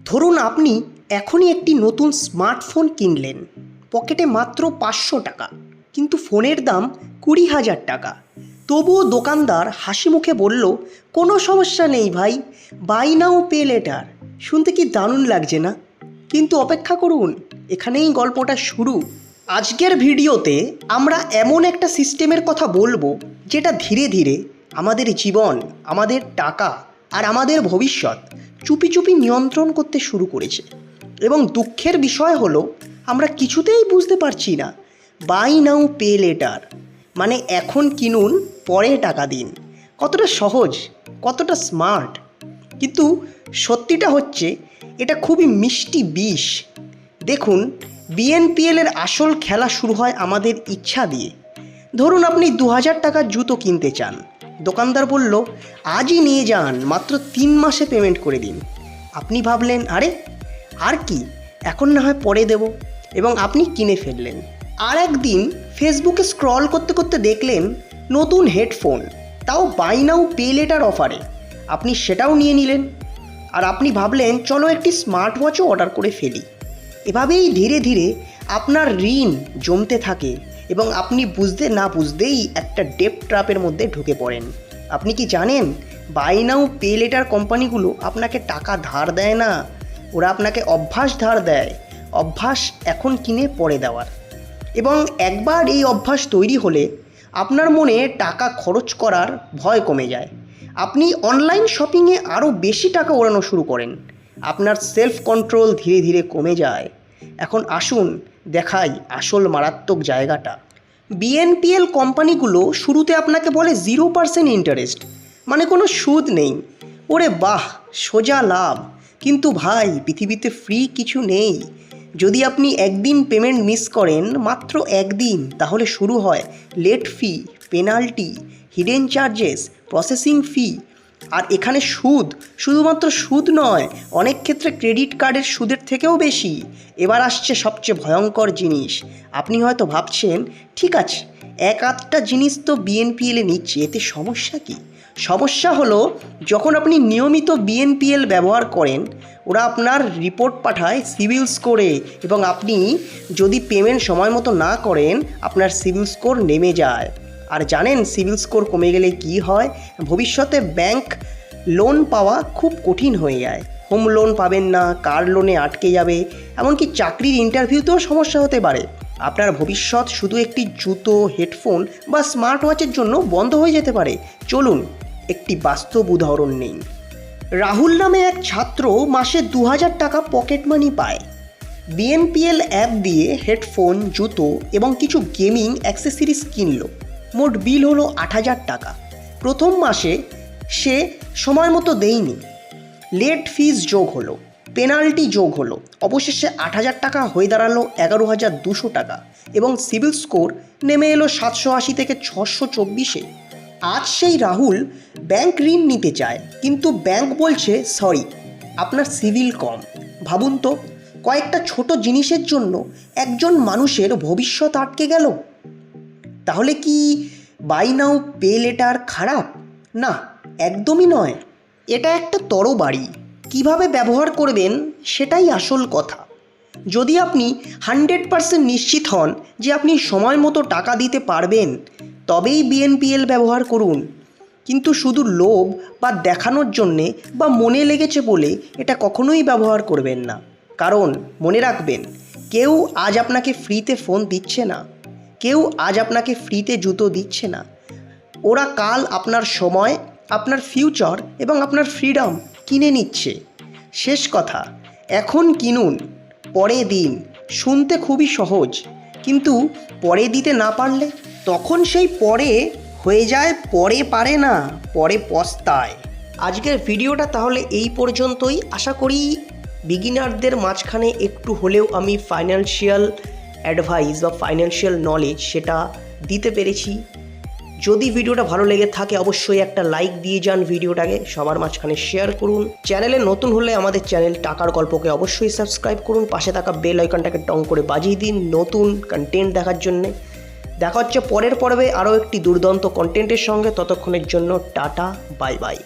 ধরুন আপনি এখনই একটি নতুন স্মার্টফোন কিনলেন, পকেটে মাত্র 500 টাকা, কিন্তু ফোনের দাম 20,000 টাকা। তবুও দোকানদার হাসি মুখে বলল, কোনো সমস্যা নেই ভাই, বাই নাও পে লেটার। শুনতে কি দারুণ লাগছে না? কিন্তু অপেক্ষা করুন, এখানেই গল্পটা শুরু। আজকের ভিডিওতে আমরা এমন একটা সিস্টেমের কথা বলবো যেটা ধীরে ধীরে আমাদের জীবন, আমাদের টাকা আর আমাদের ভবিষ্যৎ চুপি চুপি নিয়ন্ত্রণ করতে শুরু করেছে। এবং দুঃখের বিষয় হলো আমরা কিছুতেই বুঝতে পারছি না। বাই নাও পে লেটার মানে এখন কিনুন পরে টাকা দিন। কতটা সহজ, কতটা স্মার্ট, কিন্তু সত্যিটা হচ্ছে এটা খুবই মিষ্টি বিষ। দেখুন, বিএনপিএলের আসল খেলা শুরু হয় আমাদের ইচ্ছা দিয়ে। ধরুন আপনি 2000 টাকার জুতো কিনতে চান, দোকানদার বলল আজই নিয়ে যান, মাত্র 3 মাসে পেমেন্ট করে দিন। আপনি ভাবলেন আরে আর কি, এখন না হয় পরে দেব, এবং আপনি কিনে ফেললেন। আর একদিন ফেসবুকে স্ক্রল করতে করতে দেখলেন নতুন হেডফোন, তাও বাই নাও পে লেটার অফারে। আপনি সেটাও নিয়ে নিলেন। আর আপনি ভাবলেন চলো একটি স্মার্ট ওয়াচও অর্ডার করে ফেলি। এভাবেই ধীরে ধীরে আপনার ঋণ জমতে থাকে এবং আপনি বুঝতে না বুঝতেই একটা ডেট ট্র্যাপের মধ্যে ঢুকে পড়েন। আপনি কি জানেন, বাই নাও পে লেটার কোম্পানিগুলো আপনাকে টাকা ধার দেয় না, ওরা আপনাকে অভ্যাস ধার দেয়। অভ্যাস এখন কিনে পরে দেওয়ার। এবং একবার এই অভ্যাস তৈরি হলে আপনার মনে টাকা খরচ করার ভয় কমে যায়। আপনি অনলাইন শপিংয়ে আরও বেশি টাকা ওড়ানো শুরু করেন। আপনার সেলফ কন্ট্রোল ধীরে ধীরে কমে যায়। এখন আসুন দেখাই আসল মারাত্মক জায়গাটা। বিএনপিএল কোম্পানিগুলো শুরুতে আপনাকে বলে 0% ইন্টারেস্ট, মানে কোনো সুদ নেই। ওরে বাহ, সোজা লাভ। কিন্তু ভাই, পৃথিবীতে ফ্রি কিছু নেই। যদি আপনি একদিন পেমেন্ট মিস করেন, মাত্র একদিন, তাহলে শুরু হয় late fee, penalty, hidden charges, processing fee. আর এখানে সুদ, শুধুমাত্র সুদ নয়, অনেক ক্ষেত্রে ক্রেডিট কার্ডের সুদের থেকেও বেশি। এবার আসছে সবচেয়ে ভয়ঙ্কর জিনিস। আপনি হয়তো ভাবছেন ঠিক আছে, এক আধটা জিনিস তো বিএনপিএলে নিচ্ছে, এতে সমস্যা কি? সমস্যা হলো যখন আপনি নিয়মিত বিএনপিএল ব্যবহার করেন, ওরা আপনার রিপোর্ট পাঠায় সিভিল স্কোরে, এবং আপনি যদি পেমেন্ট সময় মতো না করেন, আপনার সিভিল স্কোর নেমে যায়। আর জানেন সিভিল স্কোর কমে গেলে কি হয়? ভবিষ্যতে ব্যাংক লোন পাওয়া খুব কঠিন হয়ে যায়। হোম লোন পাবেন না, কার লোনে আটকে যাবে, এমনকি চাকরির ইন্টারভিউতেও সমস্যা হতে পারে। আপনার ভবিষ্যৎ শুধু একটি জুতো, হেডফোন বা স্মার্ট ওয়াচের জন্য বন্ধ হয়ে যেতে পারে। চলুন একটি বাস্তব উদাহরণ নেই। রাহুল নামে এক ছাত্র মাসে 2000 টাকা পকেট মানি পায়। বিএনপিএল অ্যাপ দিয়ে হেডফোন, জুতো এবং কিছু গেমিং অ্যাক্সেসরিজ কিনল। মোট বিল হলো 8000 টাকা। প্রথম মাসে সে সময় মতো দেয়নি, লেট ফিজ যোগ হলো, পেনাল্টি যোগ হলো, অবশেষে 8000 টাকা হয়ে দাঁড়ালো 11,200 টাকা, এবং সিভিল স্কোর নেমে এলো 780 থেকে 624-এ। আজ সেই রাহুল ব্যাংক ঋণ নিতে চায়, কিন্তু ব্যাংক বলছে সরি, আপনার সিভিল কম। ভাবুন তো, কয়েকটা ছোট জিনিসের জন্য একজন মানুষের ভবিষ্যৎ আটকে গেল। তাহলে কি বাই নাও পে লেটার খারাপ? না, একদমই নয়। এটা একটা তরবারি, কিভাবে ব্যবহার করবেন সেটাই আসল কথা। যদি আপনি 100% নিশ্চিত হন যে আপনি সময় মতো টাকা দিতে পারবেন, তবেই বিএনপিএল ব্যবহার করুন। কিন্তু শুধু লোভ বা দেখানোর জন্যে বা মনে লেগেছে বলে এটা কখনোই ব্যবহার করবেন না। কারণ মনে রাখবেন, কেউ আজ আপনাকে ফ্রিতে ফোন দিচ্ছে না, কেউ আজ আপনাকে ফ্রিতে জুতো দিচ্ছে না। ওরা কাল আপনার সময়, আপনার ফিউচার এবং আপনার ফ্রিডম কিনে নিচ্ছে। শেষ কথা, এখন কিনুন, পরে দিন। শুনতে খুবই সহজ, কিন্তু পরে দিতে না পারলে তখন সেই পরে হয়ে যায় পরে পারে না, পরে পস্তায়। আজকের ভিডিওটা তাহলে এই পর্যন্তই। আশা করি বিগিনারদের মাঝখানে একটু হলেও আমি ফাইন্যান্সিয়াল অ্যাডভাইস বা ফাইন্যান্সিয়াল নলেজ সেটা দিতে পেরেছি। যদি ভিডিওটা ভালো লেগে থাকে অবশ্যই একটা লাইক দিয়ে যান, ভিডিওটাকে সবার মাঝখানে শেয়ার করুন। চ্যানেলে নতুন হলে আমাদের চ্যানেল টাকার গল্পকে অবশ্যই সাবস্ক্রাইব করুন। পাশে থাকা বেল আইকনটাকে টং করে বাজিয়ে দিন নতুন কন্টেন্ট দেখার জন্যে। দেখা হচ্ছে পরের পর্বে আরও একটি দুর্দান্ত কন্টেন্টের সঙ্গে। ততক্ষণের জন্য টাটা, বাই বাই।